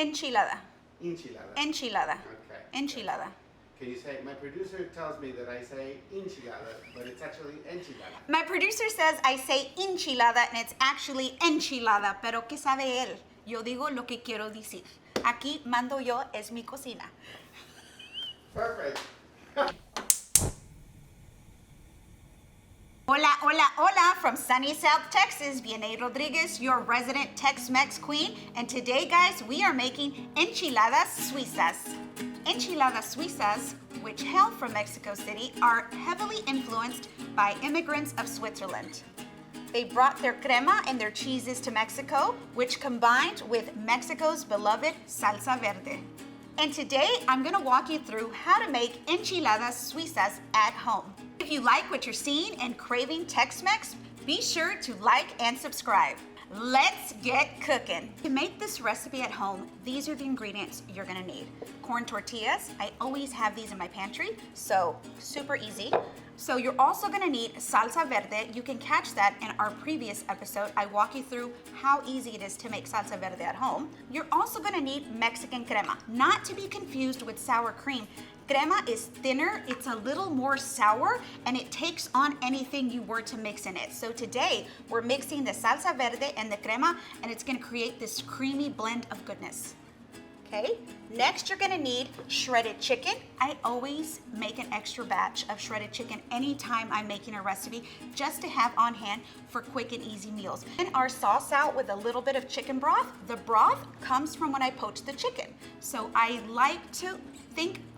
Enchilada. Enchilada. Enchilada. Okay. Enchilada. Can you say, my producer tells me that I say enchilada, but it's actually enchilada. My producer says I say enchilada and it's actually enchilada, pero ¿qué sabe él? Yo digo lo que quiero decir. Aquí mando yo, es mi cocina. Perfect. Hola, hola, hola from sunny South Texas, Vianney Rodriguez, your resident Tex-Mex queen. And today, guys, we are making enchiladas suizas. Enchiladas suizas, which hail from Mexico City, are heavily influenced by immigrants of Switzerland. They brought their crema and their cheeses to Mexico, which combined with Mexico's beloved salsa verde. And today, I'm gonna walk you through how to make enchiladas suizas at home. If you like what you're seeing and craving Tex-Mex, be sure to like and subscribe. Let's get cooking. To make this recipe at home, these are the ingredients you're gonna need. Corn tortillas, I always have these in my pantry, so super easy. So you're also gonna need salsa verde. You can catch that in our previous episode. I walk you through how easy it is to make salsa verde at home. You're also gonna need Mexican crema, not to be confused with sour cream. Crema is thinner, it's a little more sour, and it takes on anything you were to mix in it. So today, we're mixing the salsa verde and the crema, and it's gonna create this creamy blend of goodness. Okay, next you're gonna need shredded chicken. I always make an extra batch of shredded chicken anytime I'm making a recipe, just to have on hand for quick and easy meals. And our sauce out with a little bit of chicken broth. The broth comes from when I poach the chicken. So I like to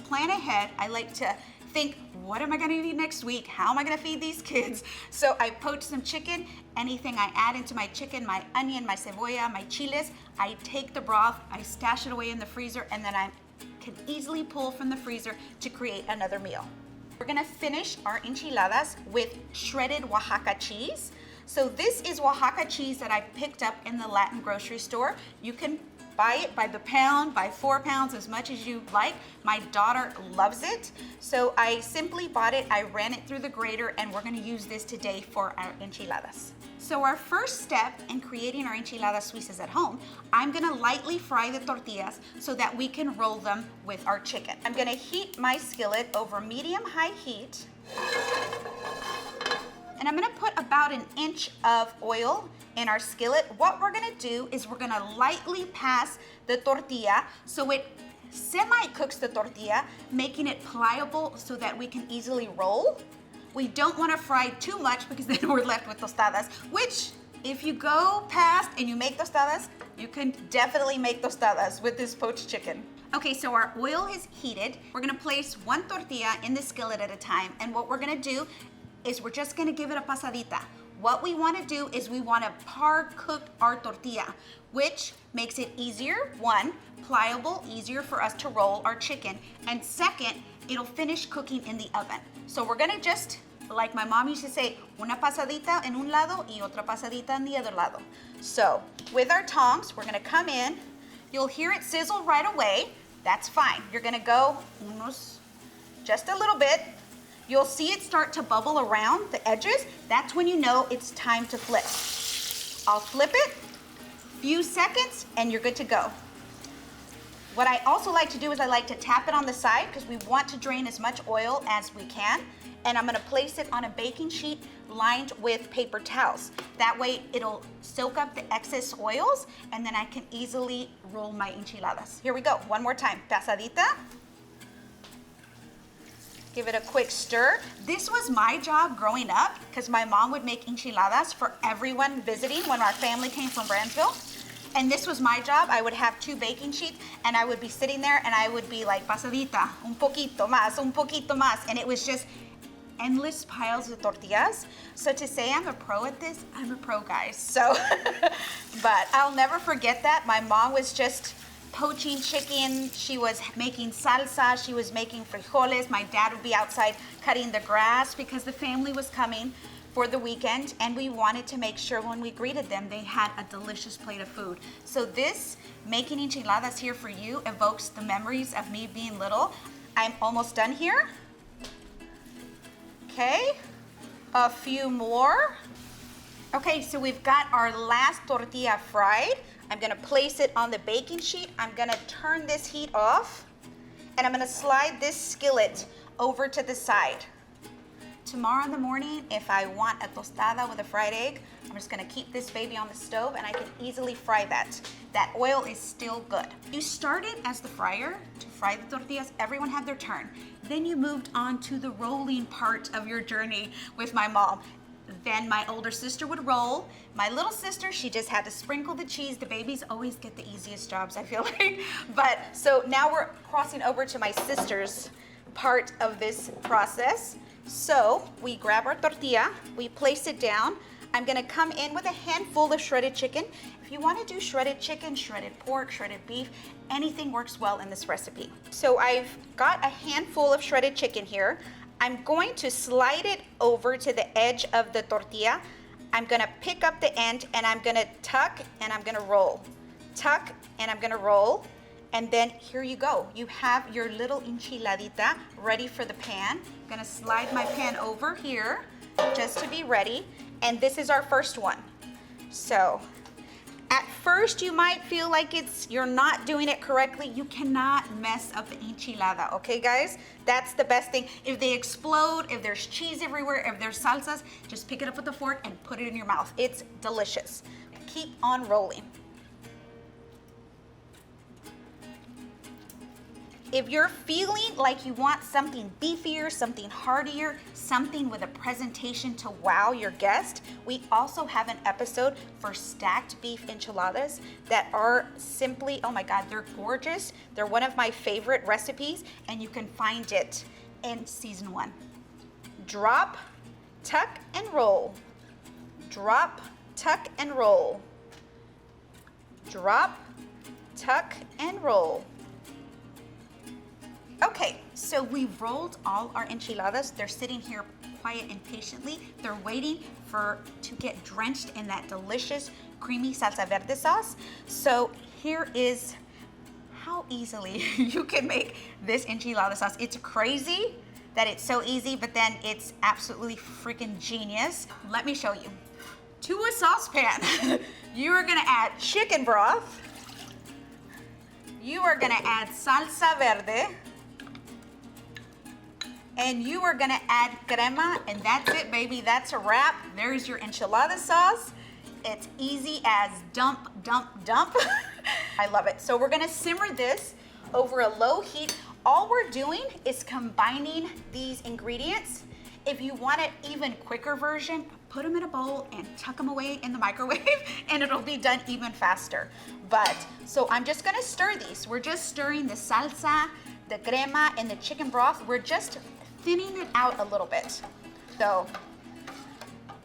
plan ahead. I like to think, what am I gonna eat next week? How am I gonna feed these kids? So I poach some chicken. Anything I add into my chicken, my onion, my cebolla, my chiles, I take the broth, I stash it away in the freezer, and then I can easily pull from the freezer to create another meal. We're gonna finish our enchiladas with shredded Oaxaca cheese. So this is Oaxaca cheese that I picked up in the Latin grocery store. You can buy it by the pound, by 4 pounds, as much as you like. My daughter loves it. So I simply bought it, I ran it through the grater, and we're gonna use this today for our enchiladas. So our first step in creating our enchiladas suizas at home, I'm gonna lightly fry the tortillas so that we can roll them with our chicken. I'm gonna heat my skillet over medium-high heat. And I'm gonna put about 1 inch of oil in our skillet. What we're gonna do is we're gonna lightly pass the tortilla so it semi-cooks the tortilla, making it pliable so that we can easily roll. We don't wanna fry too much because then we're left with tostadas, which if you go past and you make tostadas, you can definitely make tostadas with this poached chicken. Okay, so our oil is heated. We're gonna place 1 tortilla in the skillet at a time, and what we're gonna do is we're just gonna give it a pasadita. What we wanna do is we wanna par cook our tortilla, which makes it easier, 1, pliable, easier for us to roll our chicken, and 2nd, it'll finish cooking in the oven. So we're gonna just, like my mom used to say, una pasadita en un lado y otra pasadita en the other lado. So with our tongs, we're gonna come in, you'll hear it sizzle right away, that's fine. You're gonna go just a little bit. You'll see it start to bubble around the edges. That's when you know it's time to flip. I'll flip it, few seconds, and you're good to go. What I also like to do is I like to tap it on the side because we want to drain as much oil as we can. And I'm gonna place it on a baking sheet lined with paper towels. That way it'll soak up the excess oils and then I can easily roll my enchiladas. Here we go, one more time, pasadita. Give it a quick stir. This was my job growing up because my mom would make enchiladas for everyone visiting when our family came from Brownsville. And this was my job. I would have 2 baking sheets and I would be sitting there and I would be like, pasadita, un poquito más. And it was just endless piles of tortillas. So to say I'm a pro at this, I'm a pro, guys. So, but I'll never forget that. My mom was just poaching chicken, she was making salsa, she was making frijoles. My dad would be outside cutting the grass because the family was coming for the weekend and we wanted to make sure when we greeted them they had a delicious plate of food. So this making enchiladas here for you evokes the memories of me being little. I'm almost done here. Okay, a few more. Okay, so we've got our last tortilla fried. I'm gonna place it on the baking sheet. I'm gonna turn this heat off, and I'm gonna slide this skillet over to the side. Tomorrow in the morning, if I want a tostada with a fried egg, I'm just gonna keep this baby on the stove and I can easily fry that. That oil is still good. You started as the fryer to fry the tortillas. Everyone had their turn. Then you moved on to the rolling part of your journey with my mom. Then my older sister would roll. My little sister, she just had to sprinkle the cheese. The babies always get the easiest jobs, I feel like. But so now we're crossing over to my sister's part of this process. So we grab our tortilla, we place it down. I'm gonna come in with a handful of shredded chicken. If you wanna do shredded chicken, shredded pork, shredded beef, anything works well in this recipe. So I've got a handful of shredded chicken here. I'm going to slide it over to the edge of the tortilla. I'm gonna pick up the end and I'm gonna tuck and I'm gonna roll. Tuck and I'm gonna roll. And then here you go. You have your little enchiladita ready for the pan. I'm gonna slide my pan over here just to be ready. And this is our first one. So at first you might feel like you're not doing it correctly. You cannot mess up the enchilada, okay guys? That's the best thing. If they explode, if there's cheese everywhere, if there's salsas, just pick it up with a fork and put it in your mouth. It's delicious. Keep on rolling. If you're feeling like you want something beefier, something heartier, something with a presentation to wow your guest, we also have an episode for stacked beef enchiladas that are simply, oh my God, they're gorgeous. They're one of my favorite recipes, and you can find it in season 1. Drop, tuck, and roll. Drop, tuck, and roll. Drop, tuck, and roll. Okay, so we've rolled all our enchiladas. They're sitting here quiet and patiently. They're waiting to get drenched in that delicious creamy salsa verde sauce. So here is how easily you can make this enchilada sauce. It's crazy that it's so easy, but then it's absolutely freaking genius. Let me show you. To a saucepan, you are gonna add chicken broth. You are gonna add salsa verde. And you are gonna add crema, and that's it, baby. That's a wrap. There's your enchilada sauce. It's easy as dump, dump, dump. I love it. So we're gonna simmer this over a low heat. All we're doing is combining these ingredients. If you want an even quicker version, put them in a bowl and tuck them away in the microwave and it'll be done even faster. But, so I'm just gonna stir these. We're just stirring the salsa, the crema, and the chicken broth. We're just thinning it out a little bit. So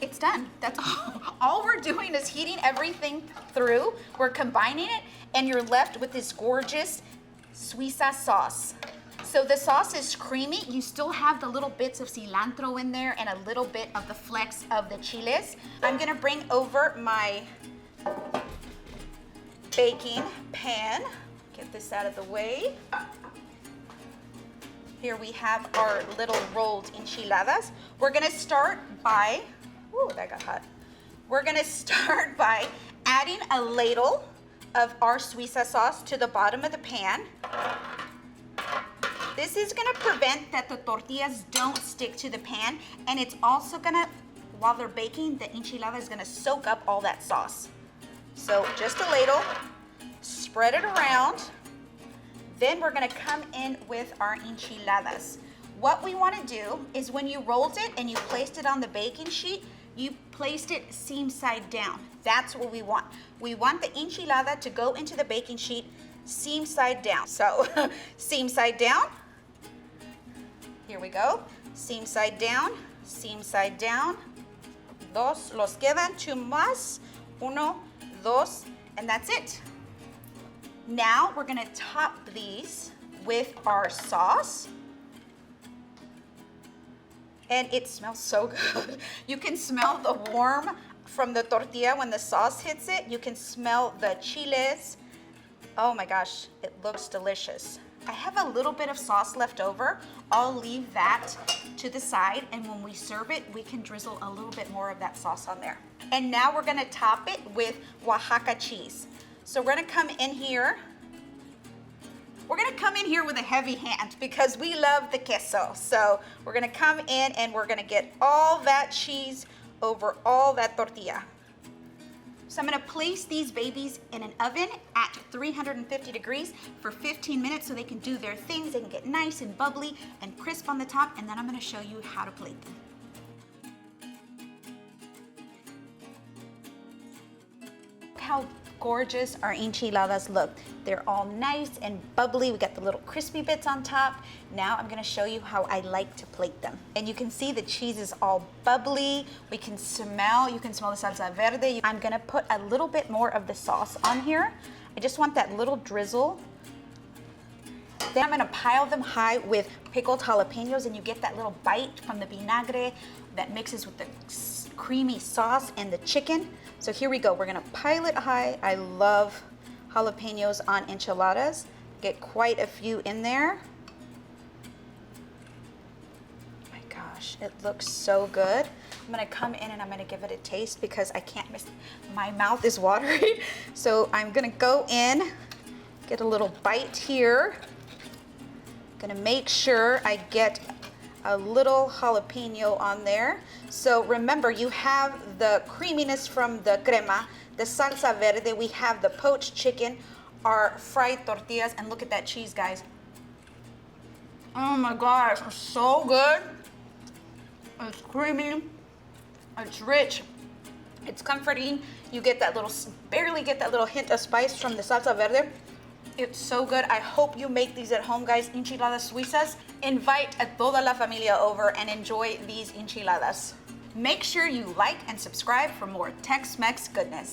it's done. That's all. All we're doing is heating everything through. We're combining it and you're left with this gorgeous Suiza sauce. So the sauce is creamy. You still have the little bits of cilantro in there and a little bit of the flecks of the chiles. I'm gonna bring over my baking pan. Get this out of the way. Here we have our little rolled enchiladas. We're gonna start by, ooh, that got hot. We're gonna start by adding a ladle of our Suiza sauce to the bottom of the pan. This is gonna prevent that the tortillas don't stick to the pan, and it's also gonna, while they're baking, the enchilada is gonna soak up all that sauce. So just a ladle, spread it around. Then we're gonna come in with our enchiladas. What we wanna do is when you rolled it and you placed it on the baking sheet, you placed it seam side down. That's what we want. We want the enchilada to go into the baking sheet seam side down. So seam side down. Here we go. Seam side down, seam side down. Dos, los quedan, 2 más. 1, 2, and that's it. Now we're gonna top these with our sauce. And it smells so good. You can smell the warmth from the tortilla when the sauce hits it. You can smell the chiles. Oh my gosh, it looks delicious. I have a little bit of sauce left over. I'll leave that to the side, and when we serve it, we can drizzle a little bit more of that sauce on there. And now we're gonna top it with Oaxaca cheese. So we're gonna come in here. We're gonna come in here with a heavy hand because we love the queso. So we're gonna come in and we're gonna get all that cheese over all that tortilla. So I'm gonna place these babies in an oven at 350 degrees for 15 minutes so they can do their things. They can get nice and bubbly and crisp on the top, and then I'm gonna show you how to plate them. Look how gorgeous our enchiladas look. They're all nice and bubbly. We got the little crispy bits on top. Now I'm gonna show you how I like to plate them. And you can see the cheese is all bubbly. You can smell the salsa verde. I'm gonna put a little bit more of the sauce on here. I just want that little drizzle. Then I'm gonna pile them high with pickled jalapenos, and you get that little bite from the vinagre that mixes with the creamy sauce and the chicken. So here we go, we're gonna pile it high. I love jalapenos on enchiladas. Get quite a few in there. Oh my gosh, it looks so good. I'm gonna come in and I'm gonna give it a taste because I can't miss, my mouth is watering. So I'm gonna go in, get a little bite here. Gonna make sure I get a little jalapeno on there. So remember, you have the creaminess from the crema, the salsa verde, we have the poached chicken, our fried tortillas, and look at that cheese, guys. Oh my gosh, it's so good. It's creamy, it's rich, it's comforting. You get that little, barely get that little hint of spice from the salsa verde. It's so good. I hope you make these at home, guys. Enchiladas Suizas. Invite a toda la familia over and enjoy these enchiladas. Make sure you like and subscribe for more Tex-Mex goodness.